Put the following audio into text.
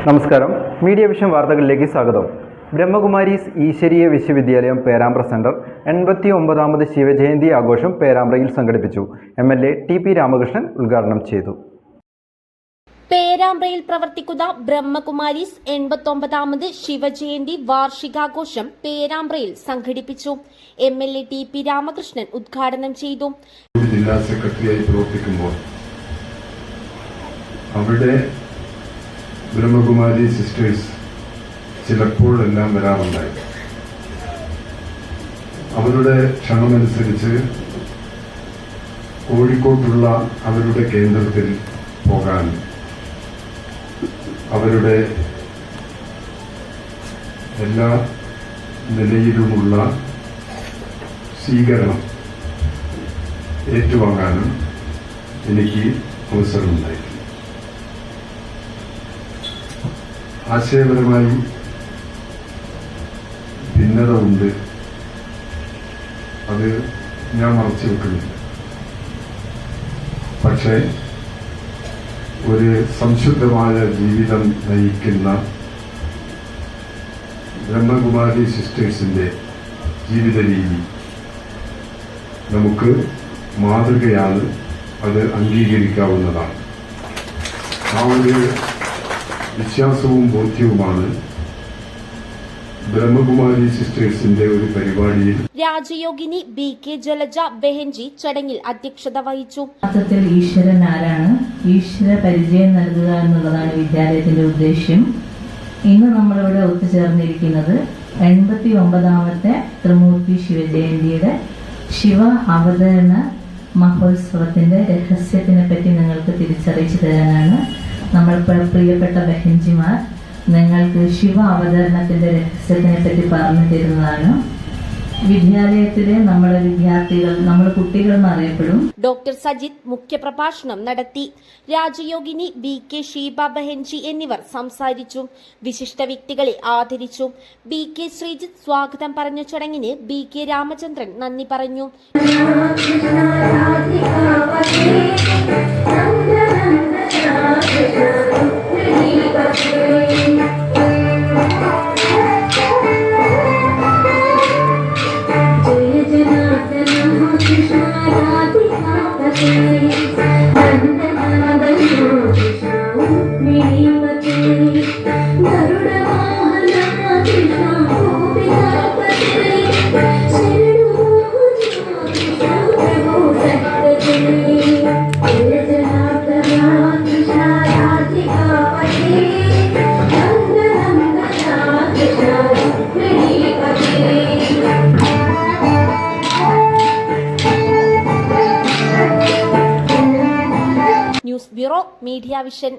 നമസ്കാരം. Media vision വാർത്തകളിലേക്ക് സ്വാഗതം. ബ്രഹ്മകുമാരീസ് ഈശ്വരീയ വിശ്വവിദ്യാലയം പേരാമ്പ്ര സെന്റർ 89ാമത് ശിവജയന്തി ആഘോഷം പേരാമ്പ്രയിൽ സംഘടിപ്പിച്ചു. MLA TP രാമകൃഷ്ണൻ ഉദ്ഘാടനം ചെയ്തു. പേരാമ്പ്രയിൽ പ്രവർത്തിക്കുന്ന ബ്രഹ്മകുമാരീസ് 89ാമത് ശിവജയന്തി വാർഷികാഘോഷം പേരാമ്പ്രയിൽ സംഘടിപ്പിച്ചു. MLA TP രാമകൃഷ്ണൻ ഉദ്ഘാടനം ചെയ്തു. ജില്ലാ സെക്രട്ടറിയായി പ്രവർത്തിക്കുമ്പോൾ അവിടെ ബ്രഹ്മകുമാരി സിസ്റ്റേഴ്സ് ചിലപ്പോഴെല്ലാം വരാറുണ്ടായി. അവരുടെ ക്ഷണമനുസരിച്ച് കോഴിക്കോട്ടുള്ള അവരുടെ കേന്ദ്രത്തിൽ പോകാൻ അവരുടെ എല്ലാ നിലയിലുമുള്ള സ്വീകരണം ഏറ്റുവാങ്ങാനും എനിക്ക് അവസരമുണ്ടായി. ആശയപരമായി ഭിന്നത ഉണ്ട്, അത് ഞാൻ മറച്ചു വെക്കുന്നില്ല. പക്ഷേ ഒരു സംശുദ്ധമായ ജീവിതം നയിക്കുന്ന ബ്രഹ്മകുമാരി സിസ്റ്റേഴ്സിന്റെ ജീവിത രീതി നമുക്ക് മാതൃകയാണ്, അത് അംഗീകരിക്കാവുന്നതാണ്. ആ ഒരു വിശ്വാസവും ബോധ്യവുമാണ് ബ്രഹ്മകുമാരി സിസ്റ്റേഴ്സിന്റെ ഒരു പരിപാടിയിൽ രാജയോഗിനി BK ജലജ ബെഹൻജി ചടങ്ങിൽ അധ്യക്ഷത വഹിച്ചു. ഈശ്വരൻ ആരാണ്, ഈശ്വര പരിചയം നൽകുക എന്നുള്ളതാണ് വിദ്യാലയത്തിന്റെ ഉദ്ദേശ്യം. ഇന്ന് നമ്മളിവിടെ ഒത്തുചേർന്നിരിക്കുന്നത് 89ാമത്തെ ത്രിമൂർത്തി ശിവജയന്തിയുടെ ശിവ അവതരണ മഹോത്സവത്തിന്റെ രഹസ്യത്തിനെ പറ്റി നിങ്ങൾക്ക് തിരിച്ചറിയിച്ചു തരാനാണ്. നമ്മൾ പ്രിയപ്പെട്ട ബഹൻജിമാർ നിങ്ങൾക്ക് ശിവ അവതരണത്തിന്റെ രഹസ്യത്തിനെ പറ്റി പറഞ്ഞു തരുന്നതാണ്. വിദ്യാലയത്തിലെ നമ്മുടെ വിദ്യാർത്ഥികൾ, നമ്മുടെ കുട്ടികൾ എന്നറിയപ്പെടും. ഡോക്ടർ സജിത് മുഖ്യപ്രഭാഷണം നടത്തി. രാജയോഗിനി BK ഷീബ ബെഹൻജി എന്നിവർ സംസാരിച്ചു. വിശിഷ്ട വ്യക്തികളെ ആദരിച്ചു. BK ശ്രീജിത്ത് സ്വാഗതം പറഞ്ഞ ചടങ്ങിന് BK രാമചന്ദ്രൻ നന്ദി പറഞ്ഞു. News bureau, media vision.